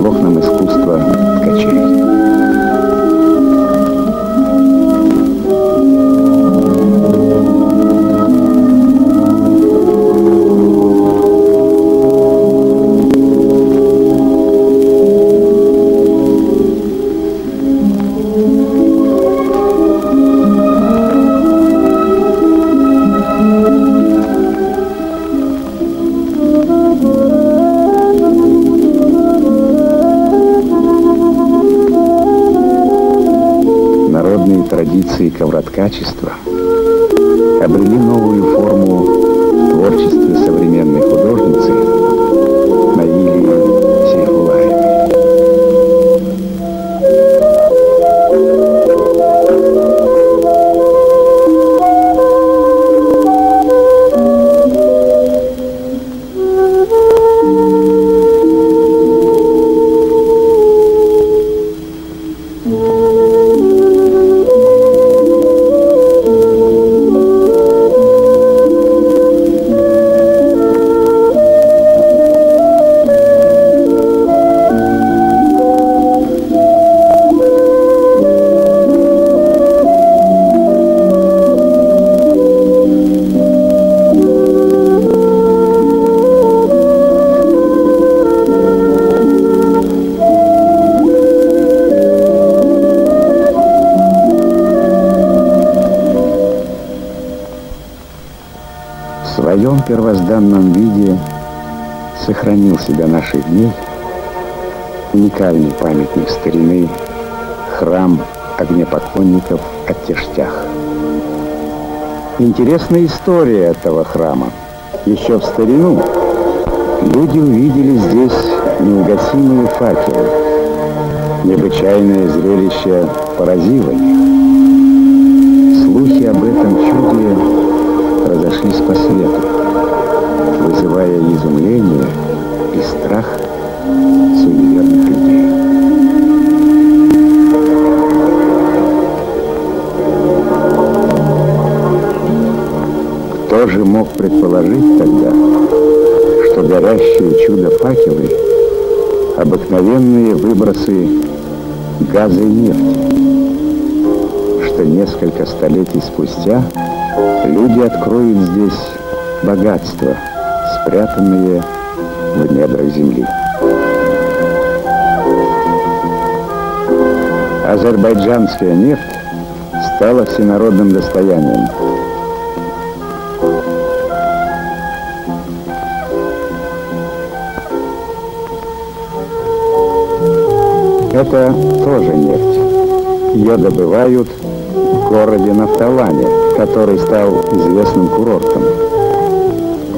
Бог нам искусство ткачей. Традиции ковроткачества обрели новую форму в творчестве современной художницы Наилии Сейфуллаевой. В своем первозданном виде сохранил себя наших дней уникальный памятник старины, храм огнепоклонников от Тештях. Интересная история этого храма. Еще в старину люди увидели здесь неугасимые факелы. Необычайное зрелище поразило их. Слухи об этом чуде разошлись по свету, вызывая изумление и страх суеверных людей. Кто же мог предположить тогда, что горящее чудо-факелы — обыкновенные выбросы газа и нефти, что несколько столетий спустя люди откроют здесь богатства, спрятанные в недрах земли. Азербайджанская нефть стала всенародным достоянием. Это тоже нефть. Ее добывают в городе Нафталане, который стал известным курортом.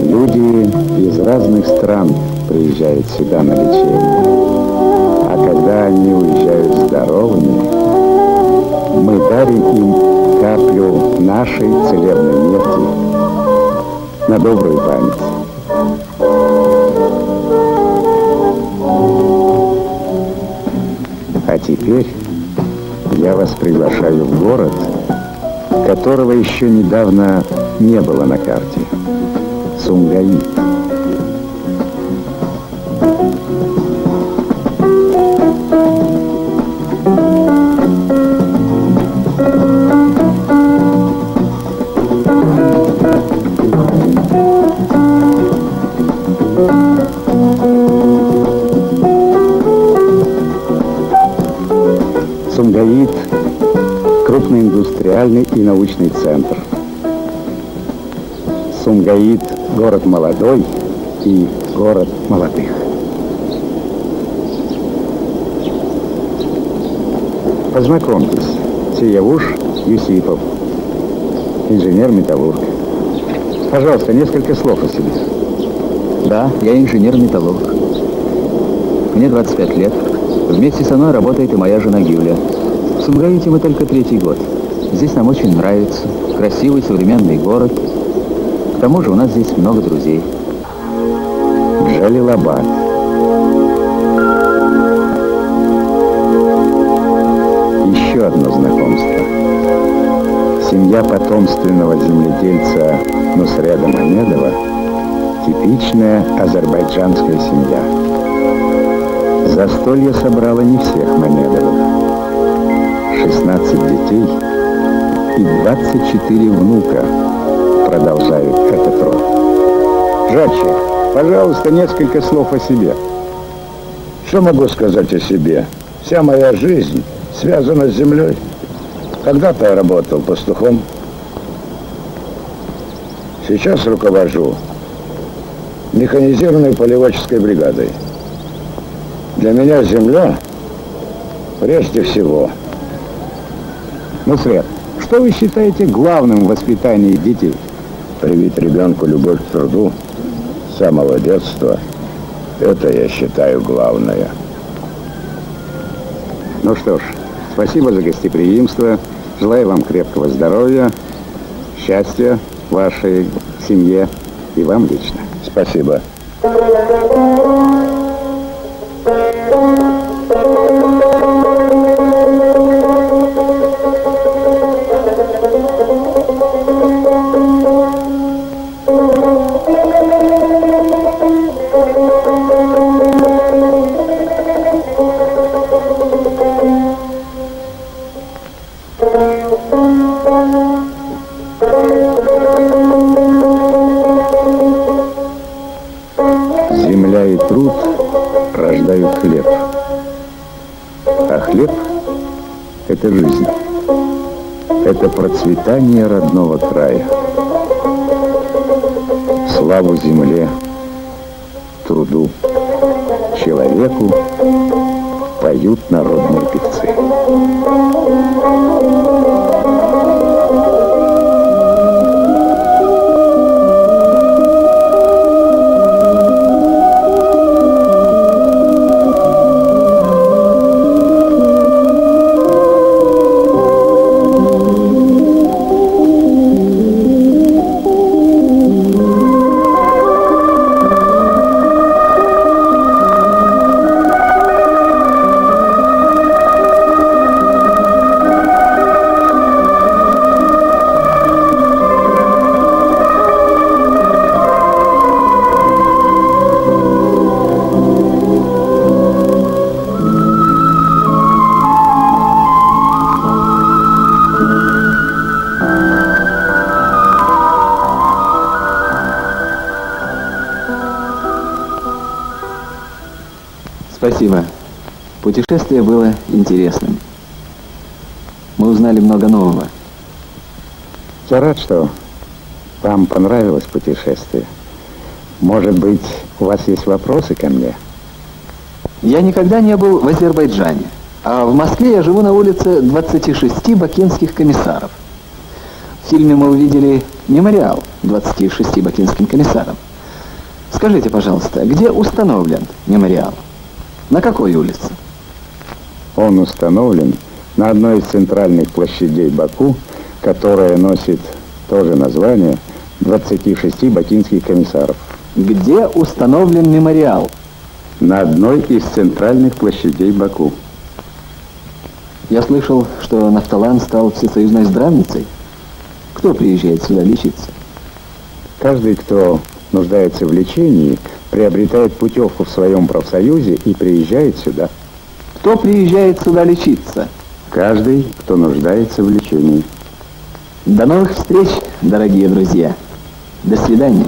Люди из разных стран приезжают сюда на лечение. А когда они уезжают здоровыми, мы дарим им каплю нашей целебной нефти на добрую память. А теперь я вас приглашаю в город, которого еще недавно не было на карте. Сумгаит. Сумгаит – крупный индустриальный и научный центр. Сумгаит – город молодой и город молодых. Познакомьтесь, Сиявуш Юсипов, инженер-металлург. Пожалуйста, несколько слов о себе. Да, я инженер-металлург. Мне 25 лет. Вместе со мной работает и моя жена Гюля. В Сумгаите мы только 3-й год. Здесь нам очень нравится. Красивый современный город. К тому же у нас здесь много друзей. Джалилабад. Еще одно знакомство. Семья потомственного земледельца Нусреда Мамедова – типичная азербайджанская семья. Застолье собрало не всех Мамедовых. 16 детей и 24 внука продолжают этот род. Жачи, пожалуйста, несколько слов о себе. Что могу сказать о себе? Вся моя жизнь связана с землей. Когда-то я работал пастухом. Сейчас руковожу механизированной полеводческой бригадой. Для меня земля прежде всего. Ну, Свет, что вы считаете главным в воспитании детей? Привить ребенку любовь к труду с самого детства. Это, я считаю, главное. Ну что ж, спасибо за гостеприимство. Желаю вам крепкого здоровья, счастья вашей семье и вам лично. Спасибо. Земля и труд рождают хлеб. А хлеб – это жизнь. Это процветание родного края. Славу земле, труду, человеку поют народные певцы. Спасибо. Путешествие было интересным. Мы узнали много нового. Я рад, что вам понравилось путешествие. Может быть, у вас есть вопросы ко мне? Я никогда не был в Азербайджане, а в Москве я живу на улице 26 бакинских комиссаров. В фильме мы увидели мемориал 26 бакинским комиссарам. Скажите, пожалуйста, где установлен мемориал? На какой улице? Он установлен на одной из центральных площадей Баку, которая носит тоже название 26 бакинских комиссаров. Где установлен мемориал? На одной из центральных площадей Баку. Я слышал, что Нафталан стал всесоюзной здравницей. Кто приезжает сюда лечиться? Каждый, кто нуждается в лечении, приобретает путевку в своем профсоюзе и приезжает сюда. Кто приезжает сюда лечиться? Каждый, кто нуждается в лечении. До новых встреч, дорогие друзья. До свидания.